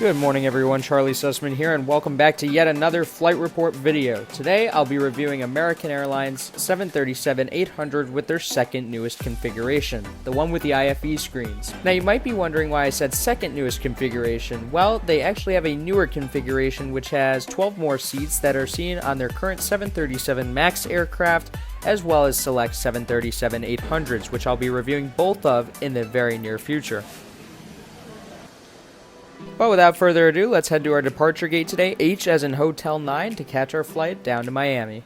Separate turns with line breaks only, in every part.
Good morning everyone, Charlie Sussman here, and welcome back to yet another flight report video. Today I'll be reviewing American Airlines 737-800 with their second newest configuration, the one with the IFE screens. Now you might be wondering why I said second newest configuration. Well, they actually have a newer configuration which has 12 more seats that are seen on their current 737 MAX aircraft, as well as select 737-800s, which I'll be reviewing both of in the very near future. But without further ado, let's head to our departure gate today, H as in Hotel 9, to catch our flight down to Miami.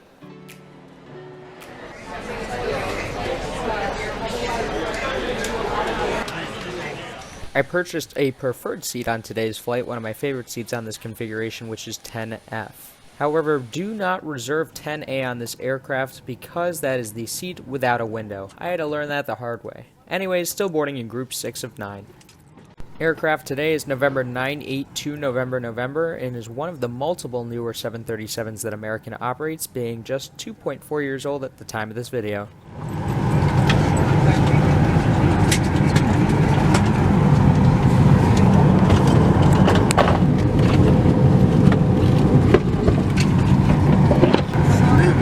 I purchased a preferred seat on today's flight, one of my favorite seats on this configuration, which is 10F. However, do not reserve 10A on this aircraft because that is the seat without a window. I had to learn that the hard way. Anyways, still boarding in Group 6 of 9. Aircraft today is November 982 November and is one of the multiple newer 737s that American operates, being just 2.4 years old at the time of this video.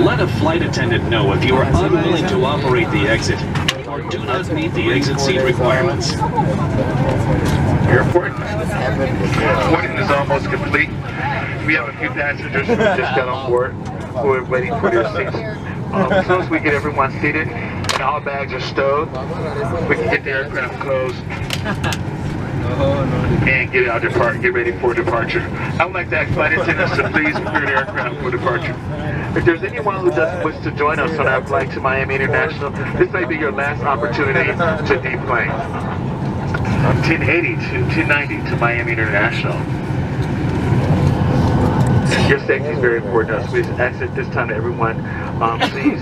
Let a flight attendant know if you are unwilling to operate the exit or do not meet the exit seat requirements.
Airport. Boarding is almost complete. We have a few passengers who just got on board who are waiting for their seats. As soon as we get everyone seated and all bags are stowed, we can get the aircraft closed and get ready for departure. I would like to ask flight attendants to please prepare the aircraft for departure. If there's anyone who doesn't wish to join us on our flight to Miami International, this may be your last opportunity to deplane. 1080 to 1090 to Miami International. Your safety is very important to us. We ask at this time to everyone, please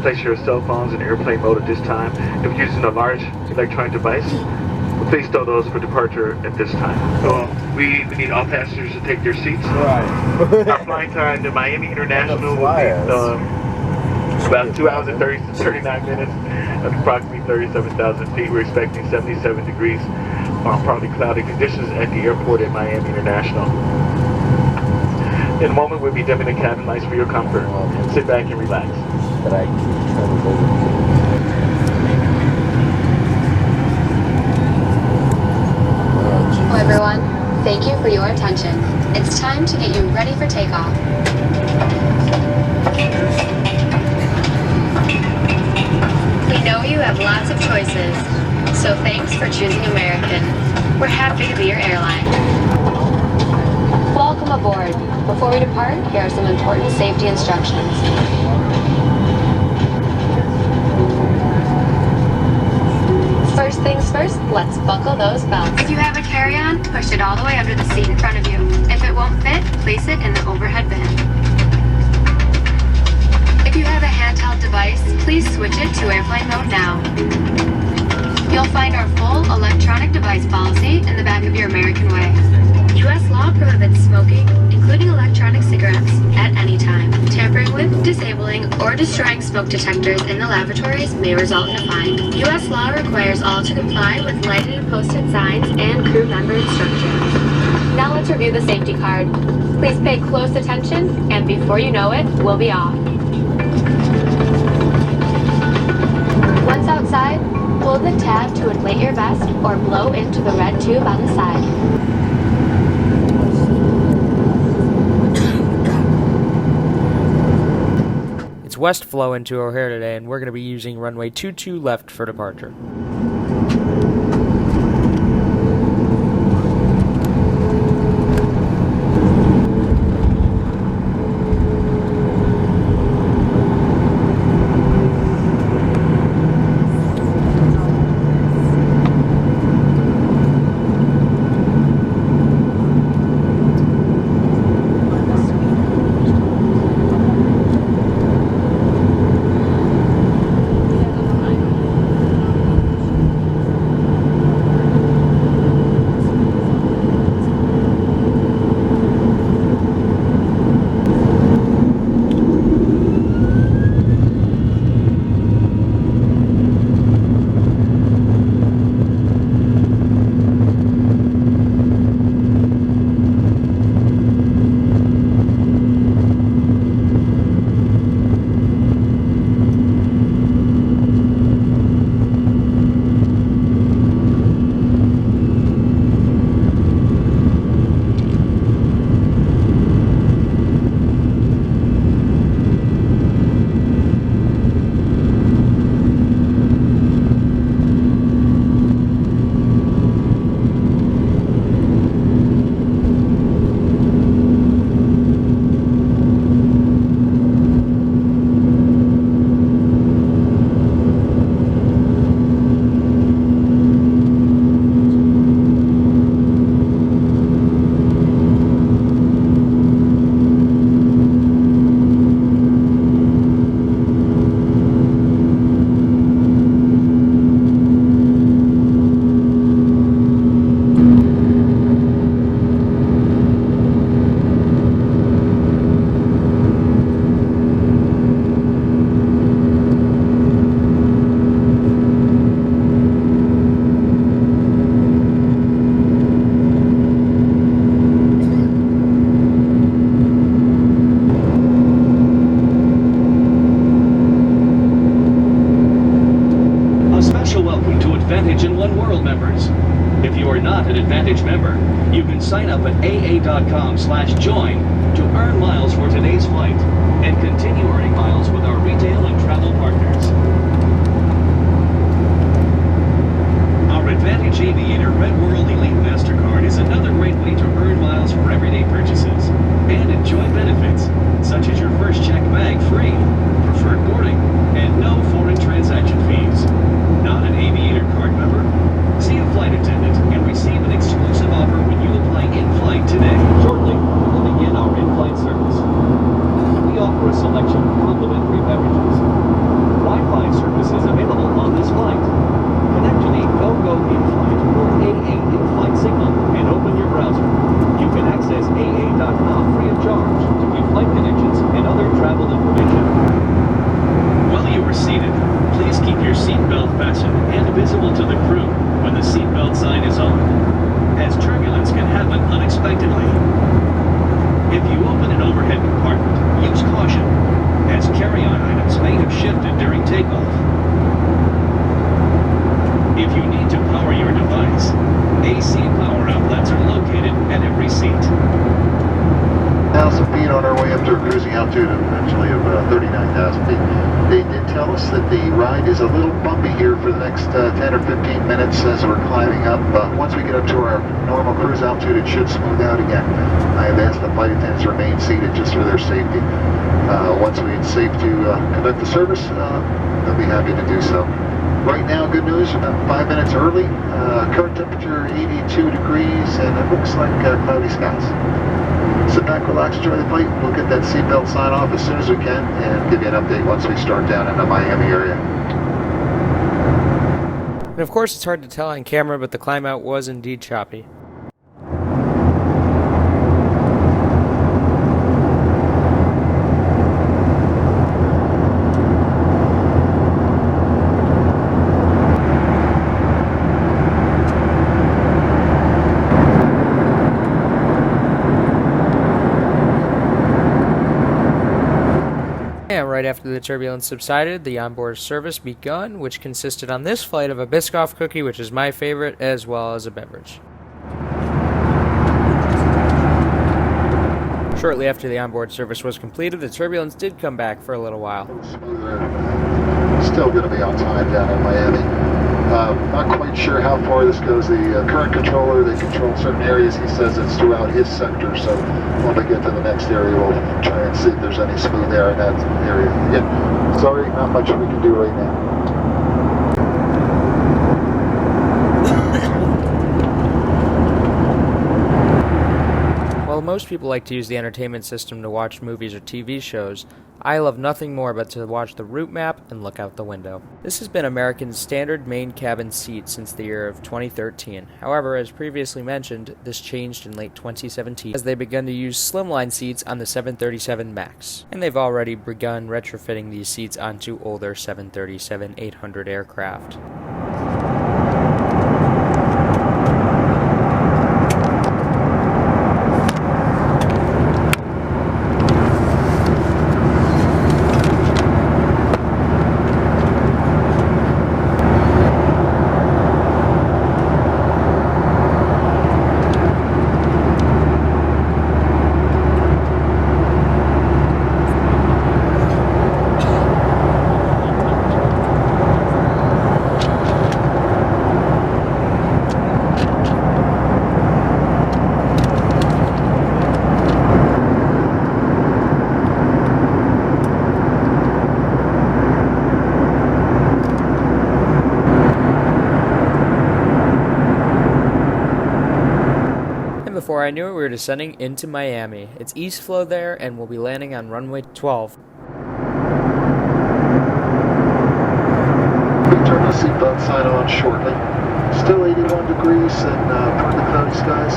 place your cell phones in airplane mode at this time. If you're using a large electronic device, please stow those for departure at this time. So we need all passengers to take their seats. Right. Our flying time to Miami International will be about 2 hours and 39 minutes at approximately 37,000 feet. We're expecting 77 degrees, partly cloudy conditions at the airport at Miami International. In a moment, we'll be dimming the cabin lights for your comfort. Sit back and relax.
Hello everyone, thank you for your attention. It's time to get you ready for takeoff. We know you have lots of choices, so thanks for choosing American. We're happy to be your airline. Welcome aboard. Before we depart, here are some important safety instructions. First things first, let's buckle those belts. If you have a carry-on, push it all the way under the seat in front of you. If it won't fit, place it in the overhead bin. If you have a handheld device, please switch it to airplane mode now. You'll find our full electronic device policy in the back of your American Way. U.S. law prohibits smoking, including electronic cigarettes, at any time. Tampering with, disabling, or destroying smoke detectors in the lavatories may result in a fine. U.S. law requires all to comply with lighted and posted signs and crew member instructions. Now let's review the safety card. Please pay close attention, and before you know it, we'll be off. Once outside, hold the tab to inflate your vest or blow into the red tube on the side.
It's west flow into O'Hare today, and we're going to be using runway 22 left for departure.
members. If you are not an Advantage member, you can sign up at aa.com/join to earn miles for today's flight and continue earning miles with our retail and travel partners. Our Advantage Aviator Red World Elite MasterCard is another great way to earn miles for everyday purchases and enjoy benefits such as your first checked bag free, preferred boarding, and no foreign transaction fees. Not an Aviator card member? See a flight attendant and receive an exclusive offer when you apply in-flight today. Shortly, we will begin our in-flight service. We offer a selection of complimentary beverages. Wi-Fi service is available on this flight. Connect to the GoGo in-flight or AA in-flight signal and open your browser. You can access aa.com free of charge to view flight connections and other travel information. While you are seated, please keep your seatbelt fastened and visible to the crew when the seatbelt sign is on, as turbulence can happen unexpectedly. If you open an overhead compartment, use caution, as carry-on items may have shifted during takeoff. If you need to power your device, AC power outlets are located at every seat.
1,000 feet on our way up to a cruising altitude eventually of 39,000 feet. They did tell us that the ride is a little bumpy here for the next 10 or 15 minutes as we're climbing up. Once we get up to our normal cruise altitude, it should smooth out again. I have asked the flight attendants to remain seated just for their safety. Once it's safe to conduct the service, they'll be happy to do so. Right now, good news, about 5 minutes early. Current temperature 82 degrees, and it looks like cloudy skies. Sit back, relax, enjoy the flight. We'll get that seatbelt sign off as soon as we can and give you an update once we start down in the Miami area.
And of course, it's hard to tell on camera, but the climb out was indeed choppy. And right after the turbulence subsided, the onboard service begun, which consisted on this flight of a Biscoff cookie, which is my favorite, as well as a beverage. Shortly after the onboard service was completed, the turbulence did come back for a little while.
Still going to be on time down in Miami. Not quite sure how far this goes. The current controller, they control certain areas. He says it's throughout his sector, so when we get to the next area, we'll try and see if there's any smooth air in that area. Yeah, sorry, not much we can do right now.
While most people like to use the entertainment system to watch movies or TV shows, I love nothing more but to watch the route map and look out the window. This has been American's standard main cabin seat since the year of 2013. However, as previously mentioned, this changed in late 2017 as they began to use slimline seats on the 737 MAX, and they've already begun retrofitting these seats onto older 737-800 aircraft. Before I knew it, we were descending into Miami. It's East Flow there, and we'll be landing on runway 12.
We turn the seatbelt sign on shortly. Still 81 degrees and partly cloudy skies.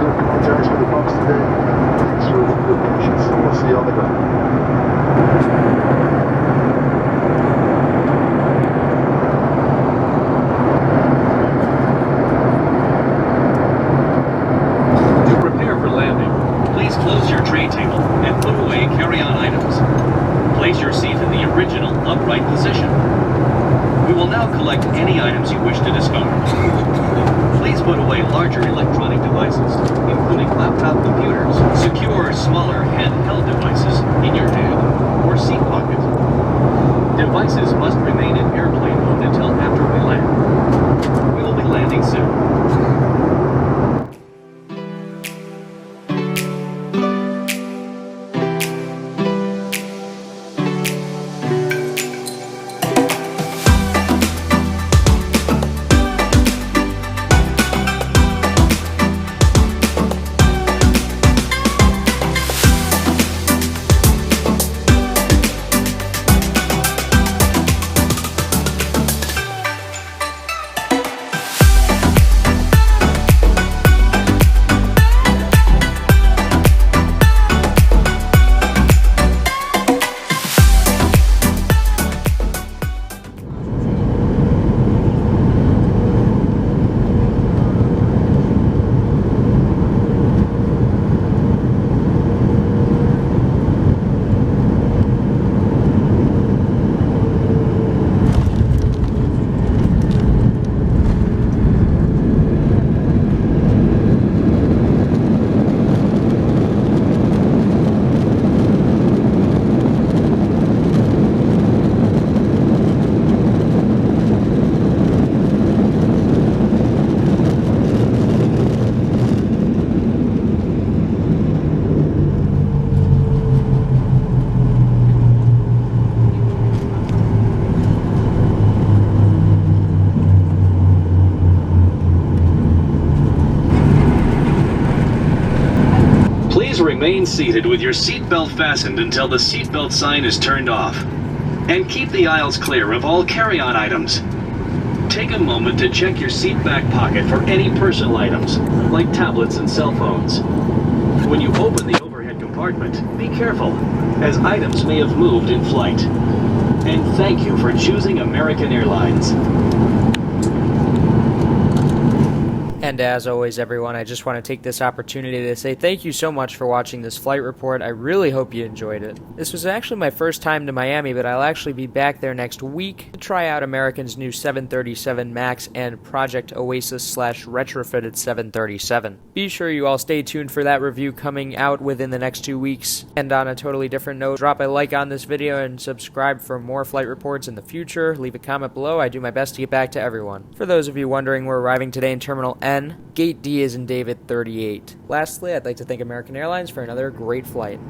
Do apologize for the bumps today. Thanks for your patience. We'll see you on the ground.
Close your tray table and put away carry-on items. Place your seat in the original upright position. now collect any items you wish to discard. Please put away larger electronic devices, including laptop computers, secure smaller handheld devices in your hand or seat pocket. Devices must remain in airplane mode until after we land. We will be landing soon. Remain seated with your seatbelt fastened until the seatbelt sign is turned off. And keep the aisles clear of all carry-on items. Take a moment to check your seat back pocket for any personal items, like tablets and cell phones. When you open the overhead compartment, be careful, as items may have moved in flight. And thank you for choosing American Airlines.
And as always, everyone, I just want to take this opportunity to say thank you so much for watching this flight report. I really hope you enjoyed it. This was actually my first time to Miami, but I'll actually be back there next week to try out American's new 737 MAX and Project Oasis / retrofitted 737. Be sure you all stay tuned for that review coming out within the next 2 weeks. And on a totally different note, drop a like on this video and subscribe for more flight reports in the future. Leave a comment below. I do my best to get back to everyone. For those of you wondering, we're arriving today in Terminal N. Gate D is in David 38. Lastly, I'd like to thank American Airlines for another great flight.